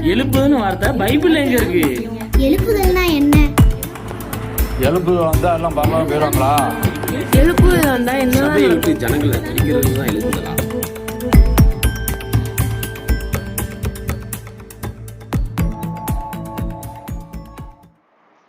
எழுப்புதல்னு வார்த்தை பைபிள்ல எங்க இருக்கு? எழுப்புதல்னா என்ன? எழுப்பு வந்தா எல்லாம் பரவாயில்ல போயிடுவாங்களா? எழுப்புதல் வந்தா என்ன? சபைகளுக்கு ஜனங்களை பிரிக்கிறது தான் எழுப்புதலா?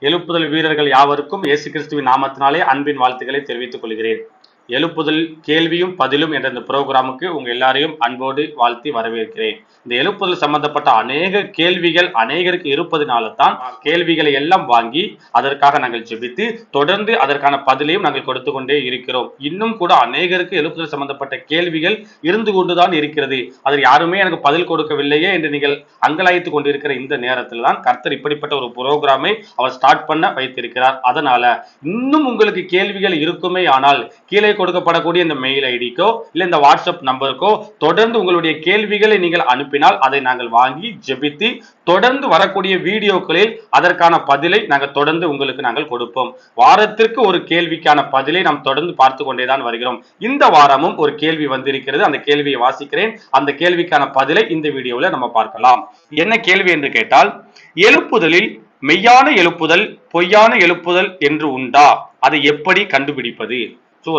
எழுப்புதல் வீரர்கள் யாவருக்கும் இயேசு கிறிஸ்துவின் நாமத்தினாலே அன்பின் வாழ்த்துக்களை தெரிவித்துக் கொள்கிறேன். எழுப்புதல் கேள்வியும் பதிலும் என்ற இந்த புரோகிராமுக்கு உங்க எல்லாரையும் அன்போடு வாழ்த்தி வரவேற்கிறேன். இந்த எழுப்புதல் சம்பந்தப்பட்ட அநேக கேள்விகள் அநேகருக்கு இருப்பதனால தான் கேள்விகளை எல்லாம் வாங்கி அதற்காக நாங்கள் ஜெபித்து தொடர்ந்து அதற்கான பதிலையும் நாங்கள் கொடுத்து கொண்டே இருக்கிறோம். இன்னும் கூட அநேகருக்கு எழுப்புதல் சம்பந்தப்பட்ட கேள்விகள் இருந்து கொண்டுதான் இருக்கிறது. அதில் யாருமே எனக்கு பதில் கொடுக்கவில்லையே என்று நீங்கள் அங்கலாய்த்து கொண்டிருக்கிற இந்த நேரத்தில் தான் கர்த்தர் இப்படிப்பட்ட ஒரு புரோகிராமை அவர் ஸ்டார்ட் பண்ண வைத்திருக்கிறார். அதனால இன்னும் உங்களுக்கு கேள்விகள் இருக்குமே ஆனால் கீழே கொடுக்கப்படக்கூடிய இந்த மெயில் ஐடிக்கோ இல்ல இந்த வாட்ஸ்அப் நம்பருக்கோ தொடர்ந்து உங்களுடைய கேள்விகளை நீங்கள் அனுப்பினால் அதை நாங்கள் வாங்கி ஜெபித்து தொடர்ந்து வரக்கூடிய வீடியோக்களில் அதற்கான பதிலை நாங்கள் தொடர்ந்து உங்களுக்கு நாங்கள் கொடுப்போம். வாரத்திற்கு ஒரு கேள்விக்கான பதிலை நாம் தொடர்ந்து பார்த்து கொண்டேதான் வருகிறோம். இந்த வாரமும் ஒரு கேள்வி வந்திருக்கிறது. அந்த கேள்வியை வாசிக்கிறேன். அந்த கேள்விக்கான பதிலை இந்த வீடியோவில் நம்ம பார்க்கலாம். என்ன கேள்வி என்று கேட்டால், எழுப்புதலில் மெய்யான எழுப்புதல் பொய்யான எழுப்புதல் என்று உண்டா? அதை எப்படி கண்டுபிடிப்பது?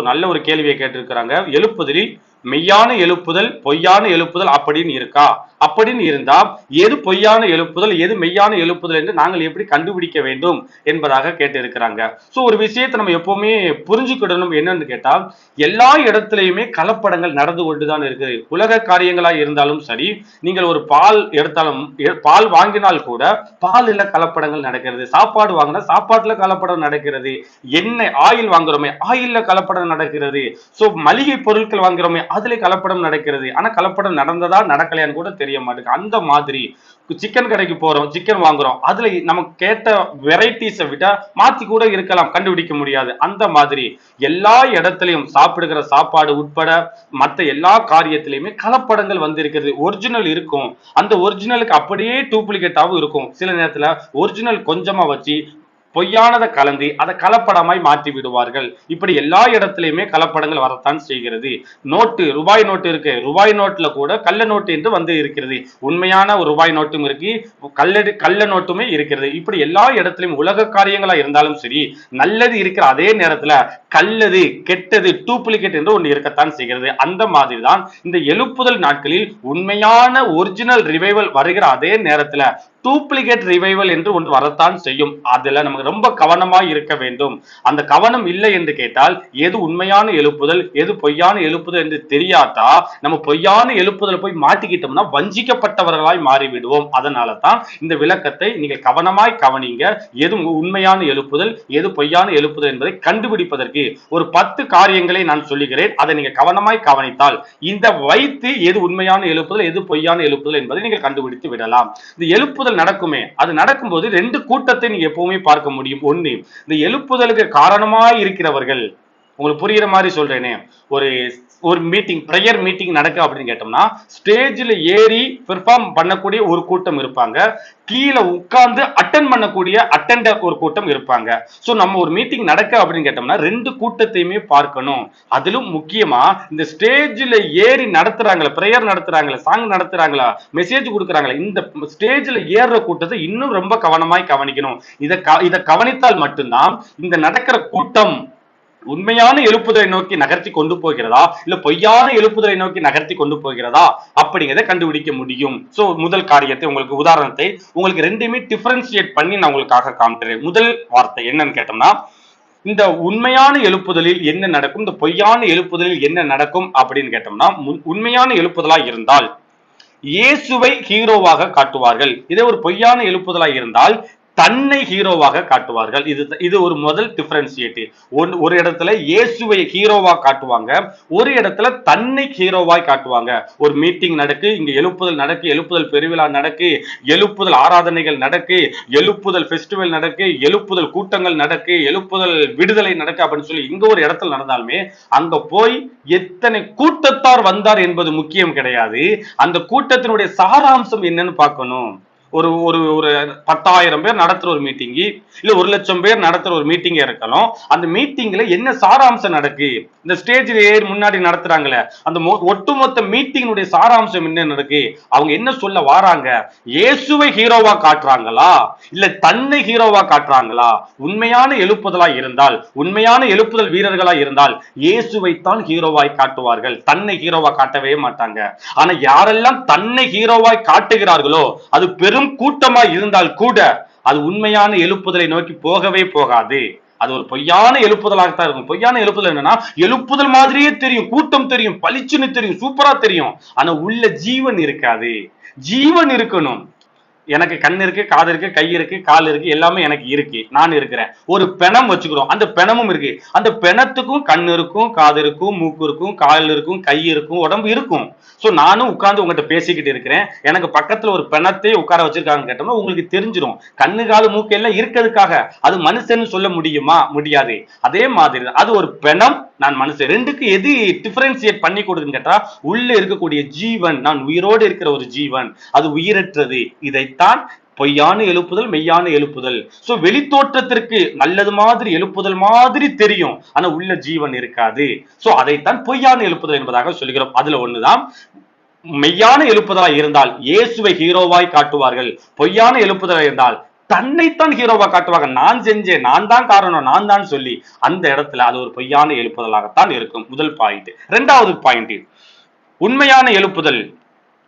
நல்ல ஒரு கேள்வியை கேட்டிருக்கிறாங்க. எழுப்புதலில் மெய்யான எழுப்புதல் பொய்யான எழுப்புதல் அப்படின்னு இருக்கா? அப்படின்னு இருந்தா எது பொய்யான எழுப்புதல் எது மெய்யான எழுப்புதல் என்று நாங்கள் எப்படி கண்டுபிடிக்க வேண்டும் என்பதாக கேட்டிருக்கிறாங்க. ஒரு விஷயத்தை நம்ம எப்பவுமே புரிஞ்சுக்கிடணும். என்னன்னு கேட்டால், எல்லா இடத்துலையுமே கலப்படங்கள் நடந்து கொண்டுதான் இருக்குது. உலக காரியங்களா இருந்தாலும் சரி, நீங்கள் ஒரு பால் எடுத்தாலும் பால் வாங்கினால் கூட பாலில் கலப்படங்கள் நடக்கிறது. சாப்பாடு வாங்கினா சாப்பாட்டுல கலப்படம் நடக்கிறது. எண்ணெய் ஆயில் வாங்குறோமே ஆயில்ல கலப்படம் நடக்கிறது. மளிகை பொருட்கள் வாங்குறோமே அதுல கலப்படம் நடக்கிறது. ஆனா கலப்படம் நடந்ததா நடக்கலையான்னு கூட தெரிய மாட்டேங்குது. அந்த மாதிரி சிக்கன் கடைக்கு போறோம், சிக்கன் வாங்குறோம், அதுல நமக்கு கேட்ட வெரைட்டிஸை விட மாத்தி கூட இருக்கலாம், கண்டுபிடிக்க முடியாது. அந்த மாதிரி எல்லா இடத்துலையும் சாப்பிடுகிற சாப்பாடு உட்பட மற்ற எல்லா காரியத்திலையுமே கலப்படங்கள் வந்திருக்கிறது. ஒரிஜினல் இருக்கும், அந்த ஒரிஜினலுக்கு அப்படியே டூப்ளிகேட்டாவும் இருக்கும். சில நேரத்துல ஒரிஜினல் கொஞ்சமா வச்சு பொய்யானதை கலந்து அதை கலப்படமாய் மாற்றி விடுவார்கள். இப்படி எல்லா இடத்திலையுமே கலப்படங்கள் வரத்தான் செய்கிறது. நோட்டு, ரூபாய் நோட்டு இருக்கு, ரூபாய் நோட்டுல கூட கள்ள நோட்டு என்று வந்து இருக்கிறது. உண்மையான ஒரு ரூபாய் நோட்டும் இருக்கு, கள்ள நோட்டுமே இருக்கிறது. இப்படி எல்லா இடத்திலும் உலக காரியங்களா இருந்தாலும் சரி, நல்லது இருக்கிற அதே நேரத்துல கல்லது கெட்டது டூப்ளிகேட் என்று ஒன்று இருக்கத்தான் செய்கிறது. அந்த மாதிரி தான் இந்த எழுப்புதல் நாட்களில் உண்மையான ஒரிஜினல் ரிவைவல் வருகிற அதே நேரத்துல டூப்ளிகேட் ரிவைவல் என்று ஒன்று வரத்தான் செய்யும். அதுல நமக்கு ரொம்ப கவனமாய் இருக்க வேண்டும். அந்த கவனம் இல்லை என்று கேட்டால் எது உண்மையான எழுப்புதல் எது பொய்யான எழுப்புதல் என்று தெரியாதா நம்ம பொய்யான எழுப்புதல் போய் மாட்டிக்கிட்டோம்னா வஞ்சிக்கப்பட்டவர்களாய் மாறிவிடுவோம். அதனால தான் இந்த விளக்கத்தை நீங்கள் கவனமாய் கவனிங்க. எது உண்மையான எழுப்புதல் எது பொய்யான எழுப்புதல் என்பதை கண்டுபிடிப்பதற்கு ஒரு 10 காரியங்களை நான் சொல்லுகிறேன். அதை நீங்க கவனமாய் கவனித்தால் இந்த வைத்து எது உண்மையான எழுப்புதல் எது பொய்யான எழுப்புதல் என்பதை நீங்கள் கண்டுபிடித்து விடலாம். இந்த எழுப்புதல் நடக்குமே, அது நடக்கும்போது 2 கூட்டத்தை நீங்க எப்பவுமே பார்க்க முடியும். ஒண்ணு, இந்த எழுப்புதலுக்கு காரணமாய் இருக்கிறவர்கள். உங்களுக்கு புரியுற மாதிரி சொல்றேனே, ஒரு மீட்டிங் பிரேயர் மீட்டிங் நடக்கு அப்படின்னு கேட்டோம்னா ஸ்டேஜ்ல ஏறி பெர்ஃபார்ம் பண்ணக்கூடிய ஒரு கூட்டம் இருப்பாங்க, கீழே உட்கார்ந்து அட்டென்ட் பண்ணக்கூடிய அட்டெண்டர் ஒரு கூட்டம் இருப்பாங்க. நம்ம ஒரு மீட்டிங் நடக்க அப்படின்னு கேட்டோம்னா 2 கூட்டத்தையுமே பார்க்கணும். அதிலும் முக்கியமா இந்த ஸ்டேஜ்ல ஏறி நடத்துறாங்களா, பிரேயர் நடத்துறாங்களா, சாங் நடத்துறாங்களா, மெசேஜ் கொடுக்குறாங்களா, இந்த ஸ்டேஜ்ல ஏறுற கூட்டத்தை இன்னும் ரொம்ப கவனமாய் கவனிக்கணும். இதை கவனித்தால் மட்டும்தான் இந்த நடக்கிற கூட்டம் உண்மையான எழுப்புதலை நோக்கி நகர்த்தி கொண்டு போகிறதா இல்ல பொய்யான எழுப்புதலை நோக்கி நகர்த்தி கொண்டு போகிறதா அப்படிங்கிறத கண்டுபிடிக்க முடியும். முதல் காரியத்தை உங்களுக்கு உதாரணத்தை உங்களுக்கு ரெண்டுமே டிஃபரன்சியேட் பண்ணி நான் உங்களுக்காக காமிக்கிறேன். முதல் வார்த்தை என்னன்னு கேட்டோம்னா, இந்த உண்மையான எழுப்புதலில் என்ன நடக்கும், இந்த பொய்யான எழுப்புதலில் என்ன நடக்கும் அப்படின்னு கேட்டோம்னா, உண்மையான எழுப்புதலா இருந்தால் இயேசுவை ஹீரோவாக காட்டுவார்கள். இதே ஒரு பொய்யான எழுப்புதலா இருந்தால் தன்னை ஹீரோவாக காட்டுவார்கள். இது ஒரு முதல் டிஃபரன்சியேட். ஒரு இடத்துல இயேசுவை ஹீரோவா காட்டுவாங்க, ஒரு இடத்துல தன்னை ஹீரோவாய் காட்டுவாங்க. ஒரு மீட்டிங் நடக்கு, இங்க எழுப்புதல் நடக்கு, எழுப்புதல் பெருவிழா நடக்கு, எழுப்புதல் ஆராதனைகள் நடக்கு, எழுப்புதல் ஃபெஸ்டிவல் நடக்கு, எழுப்புதல் கூட்டங்கள் நடக்கு, எழுப்புதல் விடுதலை நடக்கு அப்படின்னு சொல்லி இங்க ஒரு இடத்துல நடந்தாலுமே அங்க போய் எத்தனை கூட்டத்தார் வந்தார் என்பது முக்கியம் கிடையாது. அந்த கூட்டத்தினுடைய சாராம்சம் என்னன்னு பார்க்கணும். ஒரு ஒரு ஒரு 10,000 பேர் நடத்துற ஒரு மீட்டிங், இல்ல 1,00,000 பேர் நடத்துற ஒரு மீட்டிங் இருக்கலாம். அந்த மீட்டிங்ல என்ன சாராம்சம் நடக்கு, இந்த ஸ்டேஜ்ல ஏறி முன்னாடி நடத்துறாங்களே அந்த ஒட்டுமொத்த மீட்டிங்கினுடைய சாராம்சம் என்ன நடக்கு, அவங்க என்ன சொல்ல வாராங்க, இயேசுவை ஹீரோவா காட்டுறாங்களா இல்ல தன்னை ஹீரோவா காட்டுறாங்களா? உண்மையான எழுப்புதலா இருந்தால், உண்மையான எழுப்புதல் வீரர்களா இருந்தால் இயேசுவைத்தான் ஹீரோவாய் காட்டுவார்கள், தன்னை ஹீரோவா காட்டவே மாட்டாங்க. ஆனா யாரெல்லாம் தன்னை ஹீரோவாய் காட்டுகிறார்களோ அது பெரும் கூட்டமாய் இருந்தால் கூட அது உண்மையான எழுப்புதலை நோக்கி போகவே போகாது. அது ஒரு பொய்யான எழுப்புதலாகத்தான் இருக்கும். பொய்யான எழுப்புதல் என்னன்னா, எழுப்புதல் மாதிரியே தெரியும், கூட்டம் தெரியும், பளிச்சுன்னு தெரியும், சூப்பரா தெரியும், ஆனா உள்ள ஜீவன் இருக்காது. ஜீவன் இருக்கணும். எனக்கு கண் இருக்கு, காது இருக்கு, கை இருக்கு, கால் இருக்கு, எல்லாமே எனக்கு இருக்கு, நான் இருக்கிறேன். ஒரு பிணம் வச்சுக்கிறோம், அந்த பிணமும் இருக்கு. அந்த பிணத்துக்கும் கண் இருக்கும், காது இருக்கும், மூக்கு இருக்கும், கால் இருக்கும், கை இருக்கும், உடம்பு இருக்கும். சோ நானும் உட்கார்ந்து உங்ககிட்ட பேசிக்கிட்டு இருக்கிறேன். எனக்கு பக்கத்துல ஒரு பிணத்தை உட்கார வச்சிருக்காங்க கேட்டோம்னா உங்களுக்கு தெரிஞ்சிடும். கண்ணு காது மூக்கு எல்லாம் இருக்கிறதுக்காக அது மனுஷன்னு சொல்ல முடியுமா? முடியாது. அதே மாதிரி அது ஒரு பிணம், நான் மனுஷன். ரெண்டுக்கு எது டிஃபரன்சியேட் பண்ணி கொடுக்குன்னு கேட்டா, உள்ள இருக்கக்கூடிய ஜீவன், நான் உயிரோடு இருக்கிற ஒரு ஜீவன், அது உயிரற்றது. இதைத்தான் பொய்யான எழுப்புதல், மெய்யான எழுப்புதல். சோ வெளித்தோற்றத்திற்கு நல்லது மாதிரி எழுப்புதல் மாதிரி தெரியும், ஆனா உள்ள ஜீவன் இருக்காது. சோ அதைத்தான் பொய்யான எழுப்புதல் என்பதாக சொல்கிறோம். அதுல ஒண்ணுதான் மெய்யான எழுப்புதலா இருந்தால் இயேசுவை ஹீரோவாய் காட்டுவார்கள். பொய்யான எழுப்புதலா இருந்தால் தன்னைத்தான் ஹீரோவா காட்டுவாங்க. நான் செஞ்சேன், நான் தான் காரணம், நான் தான் சொல்லி அந்த இடத்துல அது ஒரு பொய்யான எழுப்புதலாகத்தான் இருக்கும். முதல் பாயிண்ட். இரண்டாவது பாயிண்ட், உண்மையான எழுப்புதல்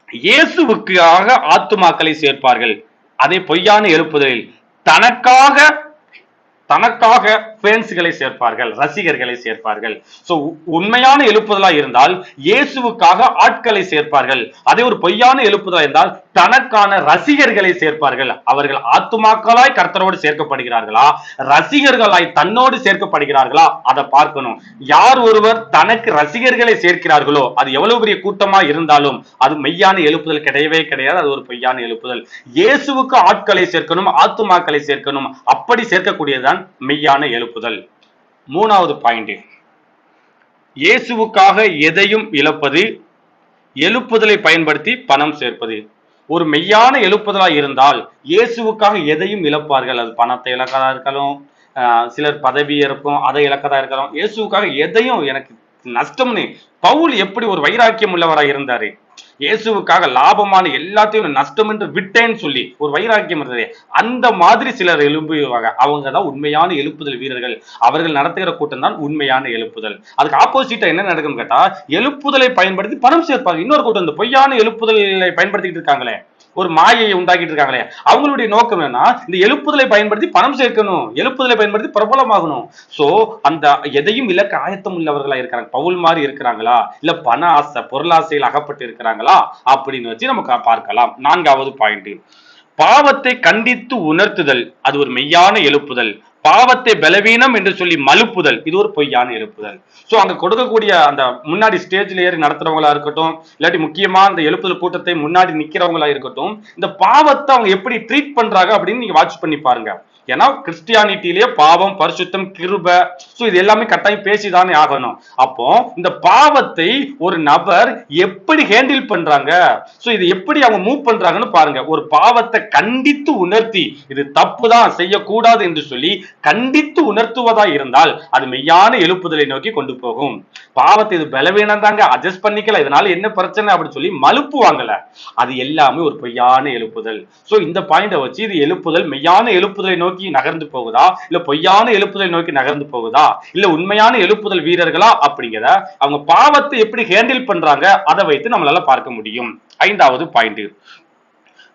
இயேசுவுக்காக ஆத்துமாக்களை சேர்ப்பார்கள். அதே பொய்யான எழுப்புதலில் தனக்காக ஃபேன்ஸ்களை சேர்ப்பார்கள், ரசிகர்களை சேர்ப்பார்கள். சோ உண்மையான எழுப்புதலா இருந்தால் இயேசுவுக்காக ஆட்களை சேர்ப்பார்கள். அதே ஒரு பொய்யான எழுப்புதலா இருந்தால் தனக்கான ரசிகர்களை சேர்ப்பார்கள். அவர்கள் ஆத்துமாக்களாய் கர்த்தரோடு சேர்க்கப்படுகிறார்களா, ரசிகர்களாய் தன்னோடு சேர்க்கப்படுகிறார்களா, அதை பார்க்கணும். யார் ஒருவர் தனக்கு ரசிகர்களை சேர்க்கிறார்களோ அது எவ்வளவு பெரிய கூட்டமா இருந்தாலும் அது மெய்யான எழுப்புதல் கிடையவே கிடையாது. அது ஒரு பொய்யான எழுப்புதல். இயேசுவுக்கு ஆட்களை சேர்க்கணும், ஆத்துமாக்களை சேர்க்கணும், அப்படி சேர்க்கக்கூடியதுதான் மெய்யான எழுப்புதல். மூணாவது பாயிண்ட், இயேசுவுக்காக எதையும் இழப்பது, எழுப்புதலை பயன்படுத்தி பணம் சேர்ப்பது. ஒரு மெய்யான எழுப்புதலா இருந்தால் இயேசுவுக்காக எதையும் இழப்பார்கள். அது பணத்தை இழக்கதா இருக்கலாம், சிலர் பதவி இருக்கும், அதை இழக்கதா இருக்கலாம். இயேசுவுக்காக எதையும், எனக்கு நஷ்டம்னு பவுல் எப்படி ஒரு வைராக்கியம் உள்ளவராக இருந்தாரு, இயேசுவுக்காக லாபமான எல்லாத்தையும் நஷ்டம் என்று விட்டேன்னு சொல்லி ஒரு வைராக்கியம் இருந்தது. அந்த மாதிரி சிலர் எழும்புவாங்க. அவங்க தான் உண்மையான எழுப்புதல் வீரர்கள். அவர்கள் நடத்துகிற கூட்டம் தான் உண்மையான எழுப்புதல். அதுக்கு ஆப்போசிட்டா என்ன நடக்கும்னு கேட்டா, எழுப்புதலை பயன்படுத்தி பணம் சேர்ப்பாங்க. இன்னொரு கூட்டம் இந்த பொய்யான எழுப்புதலை பயன்படுத்திட்டு இருக்காங்களே, ஒரு மாயையை உண்டாக்கிட்டு இருக்காங்களே, அவங்களுடைய நோக்கம் என்ன, இந்த எழுப்புதலை பயன்படுத்தி பணம் சேர்க்கணும், எழுப்புதலை பயன்படுத்தி பிரபலமாகணும். சோ அந்த எதையும் இலக்க ஆயத்தம் உள்ளவர்களா இருக்கிறாங்க. பவுல் மாதிரி இருக்கிறாங்களா, இல்ல பண ஆசை பொருளாசையில் அகப்பட்டு இருக்கிறாங்களா அப்படின்னு வச்சு நமக்கு பார்க்கலாம். நான்காவது பாயிண்ட், பாவத்தை கண்டித்து உணர்த்துதல். அது ஒரு மெய்யான எழுப்புதல். பாவத்தை பலவீனம் என்று சொல்லி மலுப்புதல், இது ஒரு பொய்யான எழுப்புதல். சோ அங்க கொடுக்கக்கூடிய அந்த முன்னாடி ஸ்டேஜ்ல ஏறி நடத்துறவங்களா இருக்கட்டும், இல்லாட்டி முக்கியமா இந்த எழுப்புதல் கூட்டத்தை முன்னாடி நிக்கிறவங்களா இருக்கட்டும், இந்த பாவத்தை அவங்க எப்படி ட்ரீட் பண்றாங்க அப்படின்னு நீங்க வாட்ச் பண்ணி பாருங்க. ஏன்னா கிறிஸ்டியானிட்டிலேயே பாவம், பரிசுத்தம், கிருபை, சோ இது எல்லாமே கட்டாயம் பேசிதானே ஆகணும். அப்போ இந்த பாவத்தை ஒரு நபர் எப்படி ஹேண்டில் பண்றாங்க, சோ இது எப்படி அவங்க மூவ் பண்றாங்கன்னு பாருங்க. ஒரு பாவத்தை கண்டித்து உணர்த்தி இது தப்புதான், செய்யக்கூடாது என்று சொல்லி கண்டித்து உணர்த்துவதா இருந்தால் அது மெய்யான எழுப்புதலை நோக்கி கொண்டு போகும். பாவத்தை இது பலவீனம் தாங்க, அட்ஜஸ்ட் பண்ணிக்கல, இதனால என்ன பிரச்சனை அப்படின்னு சொல்லி மலுப்புவாங்கல, அது எல்லாமே ஒரு பொய்யான எழுப்புதல். சோ இந்த பாயிண்ட வச்சு இது எழுப்புதல் மெய்யான எழுப்புதலை நோக்கி நகர்ந்து போகுதா, இல்ல பொய்யான எழுப்புதலை நோக்கி நகர்ந்து போகுதா, இல்ல உண்மையான எழுப்புதல் வீரர்களா அப்படிங்கிறத அவங்க பாவத்தை எப்படி ஹேண்டில் பண்றாங்க அதை வைத்து நம்மளால பார்க்க முடியும். ஐந்தாவது பாயிண்ட்,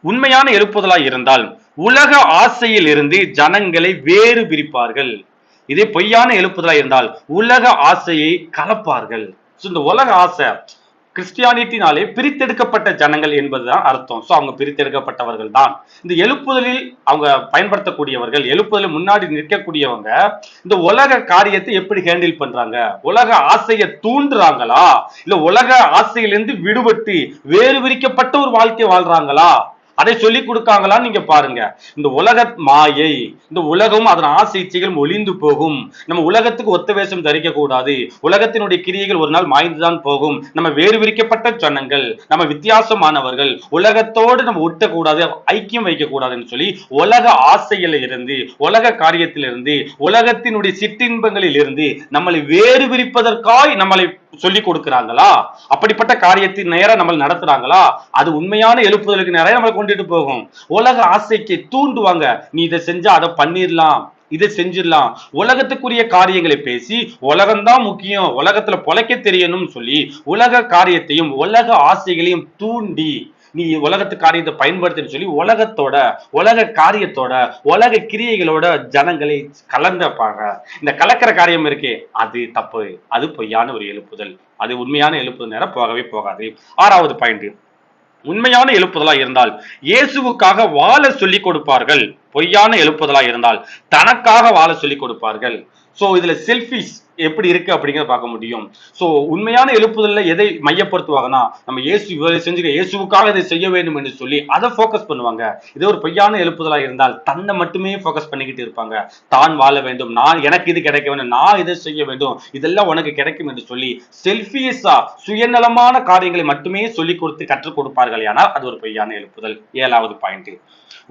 உண்மையான எழுப்புதலா இருந்தால் உலக ஆசையில் இருந்து ஜனங்களை வேறு பிரிப்பார்கள். இதே பொய்யான எழுப்புதலா இருந்தால் உலக ஆசையை கலப்பார்கள். இந்த உலக ஆசை, கிறிஸ்டியானிட்டினாலே பிரித்தெடுக்கப்பட்ட ஜனங்கள் என்பதுதான் அர்த்தம். சோ அவங்க பிரித்தெடுக்கப்பட்டவர்கள் தான். இந்த எழுப்புதலில் அவங்க பயன்படுத்தக்கூடியவர்கள், எழுப்புதலில் முன்னாடி நிற்கக்கூடியவங்க இந்த உலக காரியத்தை எப்படி ஹேண்டில் பண்றாங்க, உலக ஆசையை தூண்டுறாங்களா, இல்ல உலக ஆசையிலிருந்து விடுபட்டு வேறு விரிக்கப்பட்ட ஒரு வாழ்க்கை வாழ்றாங்களா அதை சொல்லி கொடுக்காங்களான்னு நீங்க பாருங்க. இந்த உலக மாயை, இந்த உலகம் அதன் ஆசை இச்சைகளும் ஒளிந்து போகும். நம்ம உலகத்துக்கு ஒத்த வேஷம் தரிக்க கூடாது. உலகத்தினுடைய கிரியைகள் ஒரு நாள் மாய்ந்துதான் போகும். நம்ம வேறு விரிக்கப்பட்ட ஜனங்கள், நம்ம வித்தியாசமானவர்கள், உலகத்தோடு நம்ம ஒட்டக்கூடாது, ஐக்கியம் வைக்க கூடாதுன்னு சொல்லி உலக ஆசையில இருந்து, உலக காரியத்திலிருந்து, உலகத்தினுடைய சிற்றின்பங்களில் இருந்து நம்மளை வேறு விரிப்பதற்காய் நம்மளை சொல்லி கொடுக்கிறாங்களா? அப்படிப்பட்ட காரியத்தின் நேரம் நம்ம நடத்துறாங்களா? அது உண்மையான எழுப்புதலுக்கு நேரம் நம்மளை கொண்டுட்டு போகும். உலக ஆசைக்கு தூண்டுவாங்க. நீ இதை செஞ்சா அதை பண்ணிடலாம், இதை செஞ்சிடலாம், உலகத்துக்குரிய காரியங்களை பேசி உலகம்தான் முக்கியம், உலகத்துல பொழைக்க தெரியணும்னு சொல்லி உலக காரியத்தையும் உலக ஆசைகளையும் தூண்டி நீ உலகத்து காரியத்தை பயன்படுத்துன்னு சொல்லி உலகத்தோட, உலக காரியத்தோட, உலக கிரியைகளோட ஜனங்களை கலந்தப்பாங்க. இந்த கலக்கிற காரியம் இருக்கே, அது தப்பு, அது பொய்யான ஒரு எழுப்புதல். அது உண்மையான எழுப்புதல் நேரம் போகவே போகாது. 6வது பாயிண்ட், உண்மையான எழுப்புதலா இருந்தால் இயேசுவுக்காக வாழ சொல்லி கொடுப்பார்கள். பொய்யான எழுப்புதலா இருந்தால் தனக்காக வாழ சொல்லி கொடுப்பார்கள். சோ இதுல செல்ஃபிஷ் எப்படி இருக்கு அப்படிங்கிறத பார்க்க முடியும். சோ உண்மையான எழுப்புதல்ல எதை மையப்படுத்துவாங்கன்னா, நம்ம இயேசு இவரை செஞ்சுக்க, இயேசுவுக்காக இதை செய்ய வேண்டும் என்று சொல்லி அதை போக்கஸ் பண்ணுவாங்க. இதே ஒரு பொய்யான எழுப்புதலா இருந்தால் தன்னை மட்டுமே போக்கஸ் பண்ணிக்கிட்டு இருப்பாங்க. தான் வாழ வேண்டும், நான் எனக்கு இது கிடைக்க வேண்டும், நான் இதை செய்ய வேண்டும், இதெல்லாம் உனக்கு கிடைக்கும் என்று சொல்லி செல்ஃபியஸா சுயநலமான காரியங்களை மட்டுமே சொல்லி கொடுத்து கற்றுக் கொடுப்பார்கள். ஆனால் அது ஒரு பொய்யான எழுப்புதல். 7வது பாயிண்ட்,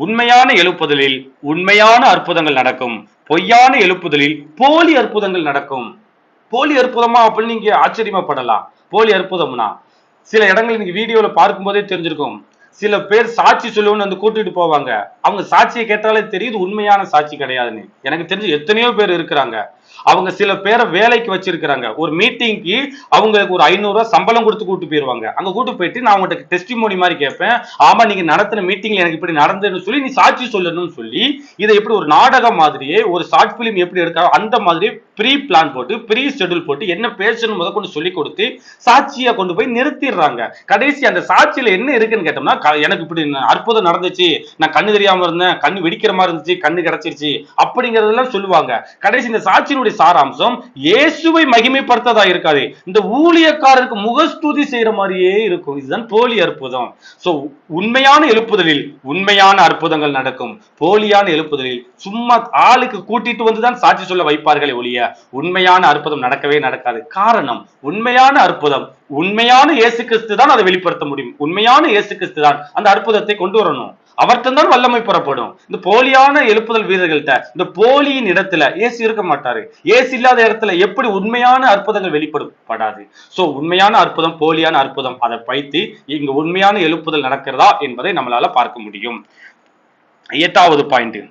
உண்மையான எழுப்புதலில் உண்மையான அற்புதங்கள் நடக்கும். பொய்யான எழுப்புதலில் போலி அற்புதங்கள் நடக்கும். போலி அற்புதமா அப்படின்னு நீங்க ஆச்சரியப்படலாம். போலி அற்புதம்னா சில இடங்கள் நீங்க வீடியோல பார்க்கும் போதே தெரிஞ்சிருக்கும். சில பேர் சாட்சி சொல்லுவோம்னு வந்து கூட்டிட்டு போவாங்க. அவங்க சாட்சியை கேட்டாலே தெரியுது உண்மையான சாட்சி கிடையாதுன்னு. எனக்கு தெரிஞ்சு எத்தனையோ பேர் இருக்கிறாங்க. அவங்க சில பேரை வேலைக்கு வச்சிருக்கிறாங்க. ஒரு மீட்டிங்க்கு அவங்களுக்கு ஒரு 500 ரூபாய் சம்பளம் கொடுத்து கூட்டு போயிருவாங்க. அங்க கூட்டு போயிட்டு நான் அவங்ககிட்ட டெஸ்டிமோனி மாதிரி கேட்பேன். ஆமா, நீங்க நடத்தின மீட்டிங்ல எனக்கு இப்படி நடந்ததுன்னு சொல்லி நீ சாட்சி சொல்லணும்னு சொல்லி இதை எப்படி ஒரு நாடகம் மாதிரியே, ஒரு ஷார்ட் பிலிம் எப்படி எடுக்காரோ அந்த மாதிரி ப்ரீ பிளான் போட்டு, ப்ரீ ஷெட்யூல் போட்டு என்ன பேசணும் முத கொண்டு சொல்லி கொடுத்து சாட்சியா கொண்டு போய் நிறுத்திடுறாங்க. கடைசி அந்த சாட்சியில என்ன இருக்குன்னு கேட்டோம்னா, எனக்கு இப்படி அற்புதம் நடந்துச்சு, நான் கண்ணு தெரியாம இருந்தேன், கண்ணு வெடிக்கிற மாதிரி இருந்துச்சு, கண்ணு கிடைச்சிருச்சு அப்படிங்கறதெல்லாம் சொல்லுவாங்க. கடைசி இந்த சாட்சியினுடைய சாராம்சம் இயேசுவை மகிமைப்படுத்ததா இருக்காது, இந்த ஊழியக்காரருக்கு முகஸ்துதி செய்யற மாதிரியே இருக்கும். இதுதான் போலி அற்புதம். சோ உண்மையான எழுப்புதலில் உண்மையான அற்புதங்கள் நடக்கும். போலியான எழுப்புதலில் சும்மா ஆளுக்கு கூட்டிட்டு வந்துதான் சாட்சி சொல்ல வைப்பார்களே ஒழிய உண்மையான அற்புதம் நடக்கவே நடக்காது. காரணம், உண்மையான அற்புதம் உண்மையான இயேசு கிறிஸ்து தான் அதை வெளிப்படுத்த முடியும். உண்மையான இயேசு கிறிஸ்து தான் அந்த அற்புதத்தை கொண்டு வரணும். அவர்தான் தான் வல்லமை பெறப்படும். இந்த போலியான எழுப்புதல் வீரர்கள்ட்ட, இந்த போலியின் இடத்துல இயேசு இருக்க மாட்டாரு. இயேசு இல்லாத இடத்துல எப்படி உண்மையான அற்புதங்கள் வெளிப்படுத்தப்படாது. சோ உண்மையான அற்புதம், போலியான அற்புதம், அதை வைத்து இங்க உண்மையான எழுப்புதல் நடக்கிறதா என்பதை நம்மளால பார்க்க முடியும். 8வது பாயிண்ட்,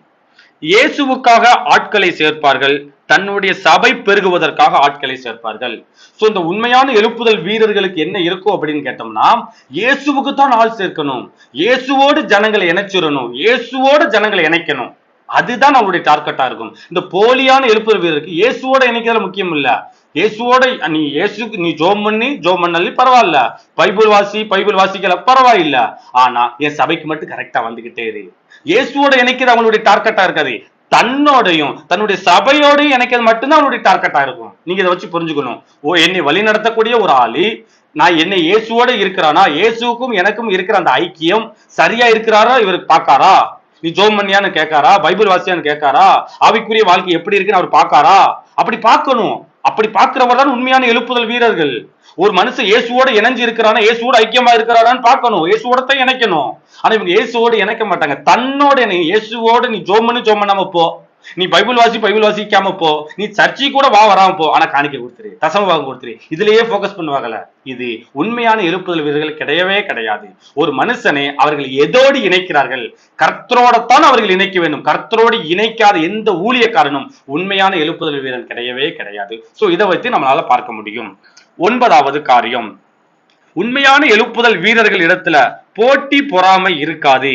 இயேசுவுக்காக ஆட்களை சேர்ப்பார்கள், தன்னுடைய சபை பெருகுவதற்காக ஆட்களை சேர்ப்பார்கள். சோ இந்த உண்மையான எழுப்புதல் வீரர்களுக்கு என்ன இருக்கும் அப்படின்னு கேட்டோம்னா, இயேசுவுக்கு தான் ஆள் சேர்க்கணும், இயேசுவோடு ஜனங்களை இணைச்சிடணும், இயேசுவோடு ஜனங்களை இணைக்கணும். அதுதான் அவங்களுடைய டார்கெட்டா இருக்கும். இந்த போலியான எழுப்புதல் வீரருக்கு இயேசுவோட இணைக்கிறதுல முக்கியம் இல்ல. இயேசுவோட நீ ஜோம் பண்ணி பரவாயில்ல, பைபிள் வாசிக்கல பரவாயில்ல, ஆனா என் சபைக்கு மட்டும் கரெக்டா வந்துகிட்டே இரு. இயேசுவோட இணைக்கிறது அவங்களுடைய டார்கெட்டா இருக்காது. தன்னோடையும் தன்னுடைய சபையோடையும் இணைக்கிறது மட்டும்தான் அவனுடைய டார்கெட்டா இருக்கும். நீங்க இதை வச்சு புரிஞ்சுக்கணும். என்னை வழி நடத்தக்கூடிய ஒரு ஆளு, நான் என்னை இயேசுவோட இருக்கிறானா, இயேசுக்கும் எனக்கும் இருக்கிற அந்த ஐக்கியம் சரியா இருக்கிறாரா, இவருக்கு பாக்காரா, நீ ஜோம் பண்ணியான்னு கேட்காரா, பைபிள் வாசியான்னு கேட்காரா, ஆவிக்குரிய வாழ்க்கை எப்படி இருக்குன்னு அவர் பாக்காரா? அப்படி பார்க்கணும். அப்படி பார்க்கிறவர் தான் உண்மையான எழுப்புதல் வீரர்கள். ஒரு மனுஷன் இயேசுவோட இணைஞ்சு இருக்கிறானா, இயேசுவோட ஐக்கியமா இருக்கிறாரான்னு பார்க்கணும், இயேசுவோட தான் இணைக்கணும். ஆனா இவங்க இயேசுவோடு இணைக்க மாட்டாங்க. தன்னோட இயேசுவோட நீ ஜோம் பண்ணாம போ, நீ பைபிள் வாசிக்காம போ, நீ சர்ச்சை கூட வராம போ, ஆனா காணிக்க கொடுத்துரு, தசமபாகம் கொடுத்துரு, இதுலயே போக்கஸ் பண்ணுவாங்கல்ல. இது உண்மையான எழுப்புதல் வீரர்கள் கிடையவே கிடையாது. ஒரு மனுஷனை அவர்கள் எதோடு இணைக்கிறார்கள்? கர்த்தரோடத்தான் அவர்கள் இணைக்க வேண்டும். கர்த்தரோடு இணைக்காத எந்த ஊழியக்காரனும் உண்மையான எழுப்புதல் வீரன் கிடையவே கிடையாது. சோ இதை வச்சு நம்மளால பார்க்க முடியும். 9வது காரியம், உண்மையான எழுப்புதல் வீரர்கள் இடத்துல போட்டி பொறாமை இருக்காது.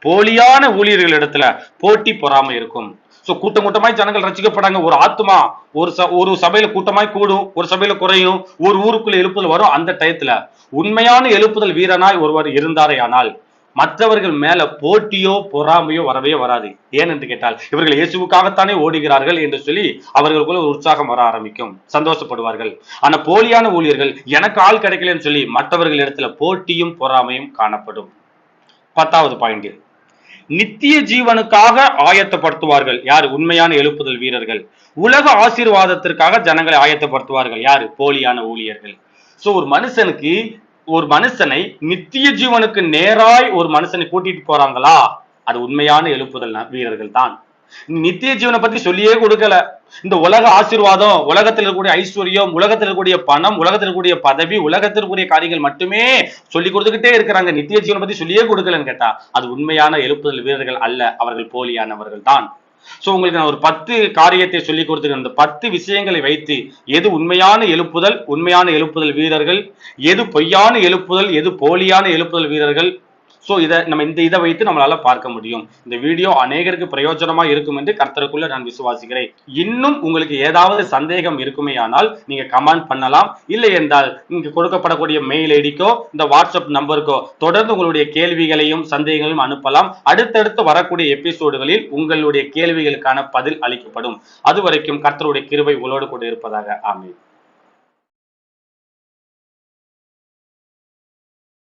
போலியான ஊழியர்கள் இடத்துல போட்டி பொறாமை இருக்கும். சோ கூட்டமாய் ஜனங்கள் ரசிக்கப்படாங்க. ஒரு ஆத்மா ஒரு சபையில கூட்டமாய் கூடும், ஒரு சபையில குறையும், ஒரு ஊருக்குள்ள எழுப்புதல் வரும். அந்த டயத்துல உண்மையான எழுப்புதல் வீரனாய் ஒருவர் இருந்தாரே ஆனால் மற்றவர்கள் மேல போட்டியோ பொறாமையோ வரவே வராது. ஏன் என்று கேட்டால், இவர்கள் இயேசுவுக்காகத்தானே ஓடுகிறார்கள் என்று சொல்லி அவர்களுக்குள்ள ஒரு உற்சாகம் வர ஆரம்பிக்கும், சந்தோஷப்படுவார்கள். ஆனா போலியான ஊழியர்கள் எனக்கு ஆள் கிடைக்கலன்னு சொல்லி மற்றவர்கள் இடத்துல போட்டியும் பொறாமையும் காணப்படும். 10வது பாயிண்ட், நித்திய ஜீவனுக்காக ஆயத்தப்படுத்துவார்கள். யார்? உண்மையான எழுப்புதல் வீரர்கள். உலக ஆசீர்வாதத்திற்காக ஜனங்களை ஆயத்தப்படுத்துவார்கள். யாரு? போலியான ஊழியர்கள். சோ ஒரு மனுஷனை நித்திய ஜீவனுக்கு நேராய் ஒரு மனுஷனை கூட்டிட்டு போறாங்களா, அது உண்மையான எழுப்புதல் வீரர்கள் தான். நித்திய ஜீவனை பத்தி சொல்லியே கொடுக்கல. இந்த உலக ஆசீர்வாதம், உலகத்தில் இருக்கக்கூடிய ஐஸ்வர்யம், உலகத்தில் இருக்கக்கூடிய பணம், உலகத்தில் இருக்கக்கூடிய பதவி, உலகத்தில் இருக்கக்கூடிய காரியங்கள் மட்டுமே சொல்லி கொடுத்துக்கிட்டே இருக்கிறாங்க. நித்திய ஜீவனை பத்தி சொல்லியே கொடுக்கலன்னு கேட்டா அது உண்மையான எழுப்புதல் வீரர்கள் அல்ல, அவர்கள் போலியானவர்கள் தான். சோ உங்களுக்கு நான் ஒரு 10 காரியத்தை சொல்லி கொடுத்துருக்கேன். இந்த 10 விஷயங்களை வைத்து எது உண்மையான எழுப்புதல் வீரர்கள், எது பொய்யான எழுப்புதல், எது போலியான எழுப்புதல் வீரர்கள், சோ இதை வைத்து நம்மளால பார்க்க முடியும். இந்த வீடியோ அநேகருக்கு பிரயோஜனமா இருக்கும் என்று கர்த்தருக்குள்ள நான் விசுவாசிக்கிறேன். இன்னும் உங்களுக்கு ஏதாவது சந்தேகம் இருக்குமே ஆனால் நீங்க கமெண்ட் பண்ணலாம். இல்லை என்றால் இங்கு கொடுக்கப்படக்கூடிய மெயில் ஐடிக்கோ இந்த வாட்ஸ்அப் நம்பருக்கோ தொடர்ந்து உங்களுடைய கேள்விகளையும் சந்தேகங்களையும் அனுப்பலாம். அடுத்தடுத்து வரக்கூடிய எபிசோடுகளில் உங்களுடைய கேள்விகளுக்கான பதில் அளிக்கப்படும். அதுவரைக்கும் கர்த்தருடைய கிருபை உங்களோடு கூட இருப்பதாக. ஆமென்.